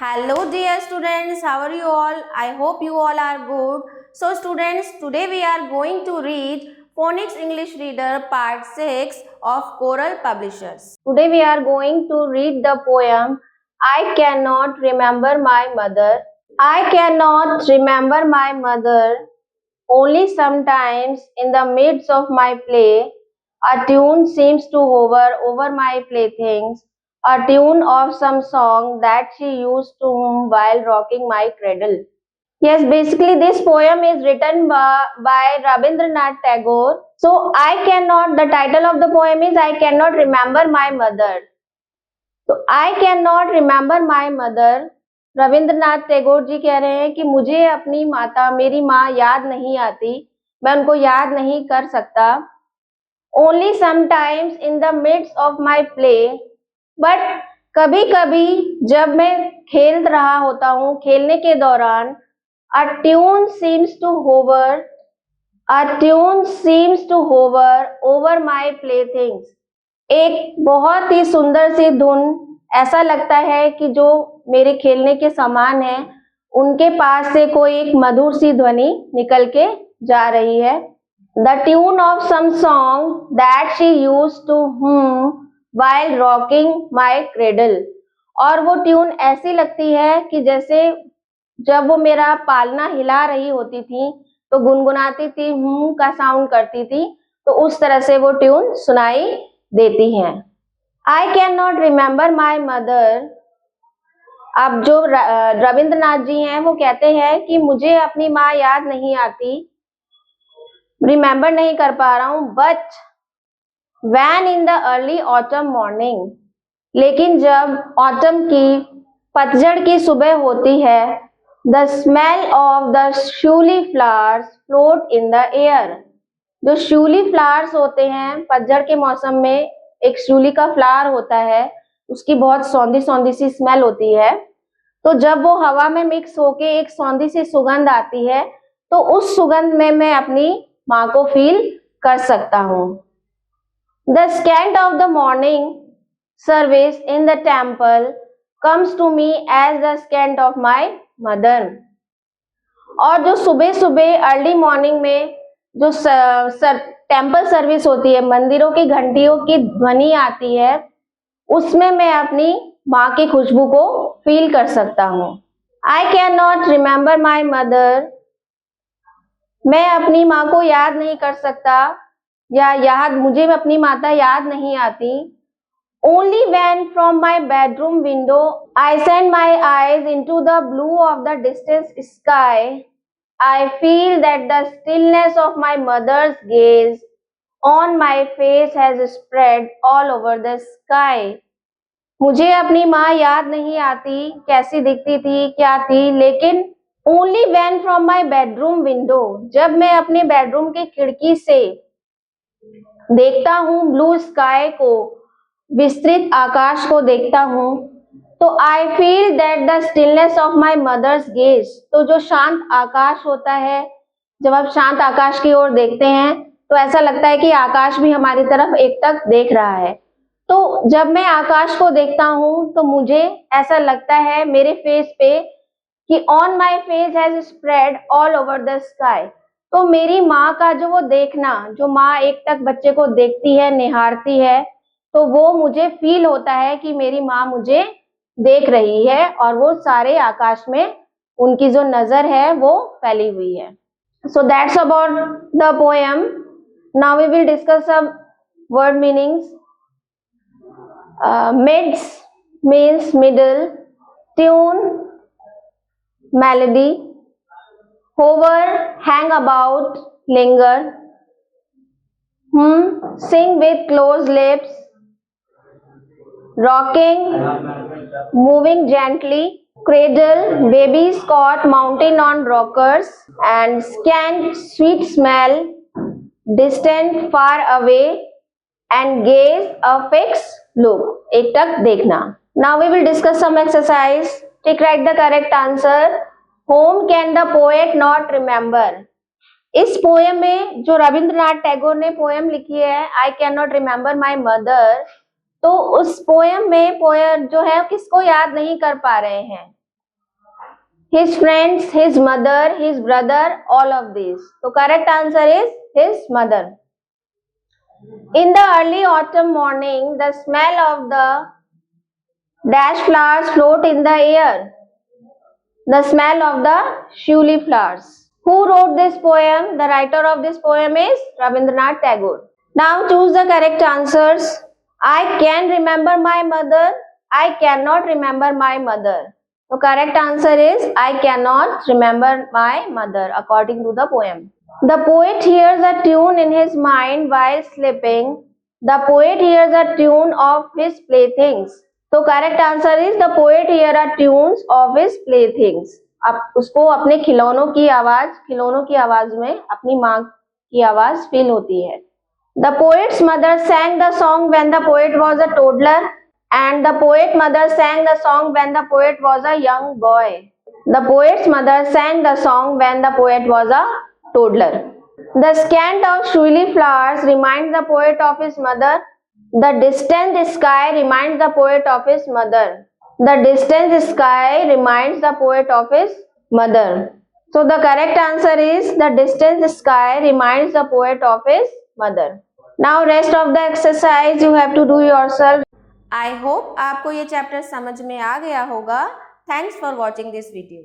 Hello dear students, how are you all? I hope you all are good. So students, today we are going to read Phonics English Reader Part 6 of Coral Publishers. Today we are going to read the poem I Cannot Remember My Mother. I cannot remember my mother. Only sometimes in the midst of my play, a tune seems to hover over my playthings, a tune of some song that she used to hum while rocking my cradle. Yes, basically this poem is written by Rabindranath Tagore. So the title of the poem is I Cannot Remember My Mother. तो I can not remember my mother, Rabindranath Tagore ji कह रहे हैं कि मुझे अपनी माता, मेरी माँ याद नहीं आती, मैं उनको याद नहीं कर सकता. Only sometimes in the midst of my play, but कभी कभी जब मैं खेल रहा होता हूँ, खेलने के दौरान, a tune seems to hover over my play things, एक बहुत ही सुंदर सी धुन, ऐसा लगता है कि जो मेरे खेलने के सामान है उनके पास से कोई एक मधुर सी ध्वनि निकल के जा रही है. The tune of some song that she used to hum while rocking my cradle, और वो ट्यून ऐसी लगती है कि जैसे जब वो मेरा पालना हिला रही होती थी तो गुनगुनाती थी, का साउंड करती थी, तो उस तरह से वो ट्यून सुनाई देती हैं. आई can not remember my mother. अब जो रविंद्रनाथ जी हैं वो कहते हैं कि मुझे अपनी माँ याद नहीं आती, रिमेम्बर नहीं कर पा रहा हूं. But when in the early autumn morning, लेकिन जब ऑटम की, पतझड़ की सुबह होती है, the smell of the shiuli flowers float in the air. जो शूली फ्लावर्स होते हैं पतझड़ के मौसम में, एक शूली का फ्लावर होता है, उसकी बहुत सौंधी सौंधी सी स्मेल होती है, तो जब वो हवा में मिक्स होके एक सौंधी सी सुगंध आती है तो उस सुगंध में मैं अपनी माँ को फील कर सकता हूँ. The scent of the morning service in the temple comes to me as the scent of my mother. और जो सुबह सुबह अर्ली मॉर्निंग में जो टेम्पल सर्विस होती है, मंदिरों की घंटियों की ध्वनि आती है, उसमें मैं अपनी माँ की खुशबू को फील कर सकता हूँ. आई can not remember my mother, मैं अपनी माँ को याद नहीं कर सकता, या मुझे अपनी माता याद नहीं आती. Only when from my bedroom window I send my eyes into the blue of the distant sky, I feel that the stillness of my mother's gaze on my face has spread all over the sky. मुझे अपनी माँ याद नहीं आती, कैसी दिखती थी, क्या थी, लेकिन only when from my bedroom window, जब मैं अपने बेडरूम की खिड़की से देखता हूँ ब्लू स्काई को, विस्तृत आकाश को देखता हूँ, तो I feel that the stillness of my mother's gaze, तो जो शांत आकाश होता है, जब आप शांत आकाश की ओर देखते हैं तो ऐसा लगता है कि आकाश भी हमारी तरफ एकटक देख रहा है. तो जब मैं आकाश को देखता हूँ तो मुझे ऐसा लगता है मेरे फेस पे कि on my face has spread all over the sky. तो मेरी माँ का जो वो देखना, जो माँ एकटक बच्चे को देखती है, निहारती है, तो वो मुझे फील होता है कि मेरी माँ मुझे देख रही है और वो सारे आकाश में उनकी जो नजर है वो फैली हुई है. So that's about the poem. Now we will discuss some word meanings. Midst means middle, tune melody, hover hang about, linger, sing with closed lips, rocking moving gently, cradle babies caught mounting on rockers, and scant sweet smell, distant far away, and gaze a fixed look, एकटक देखना. Now we will discuss some exercise. Take write the correct answer. Whom can the poet not remember? इस poem में जो रविंद्रनाथ टैगोर ने poem लिखी है आई can not remember my mother, तो उस पोएम में पोएट जो है किसको याद नहीं कर पा रहे हैं, his friends, his mother, his brother, all of these. So correct answer is his mother. In the early autumn morning, the smell of the dash flowers float in the air. The smell of the shiuli flowers. Who wrote this poem? The writer of this poem is Rabindranath Tagore. Now choose the correct answers. I can remember my mother. I cannot remember my mother. So correct answer is I cannot remember my mother according to the poem. The poet hears a tune in his mind while sleeping. The poet hears a tune of his playthings. तो correct answer is the poet here are tunes of his playthings. आप उसको अपने खिलौनों की आवाज में अपनी माँ की आवाज फील होती है. The poets mother sang the song when the poet was a toddler and the poet mother sang the song when the poet was a young boy. The poet's mother sang the song when the poet was a toddler. The scent of shiuli flowers reminds the poet of his mother. The distant sky reminds the poet of his mother. The distant sky reminds the poet of his mother. So the correct answer is the distant sky reminds the poet of his mother. Now rest of the exercise you have to do yourself. I hope आपको ये chapter समझ में आ गया होगा. Thanks for watching this video.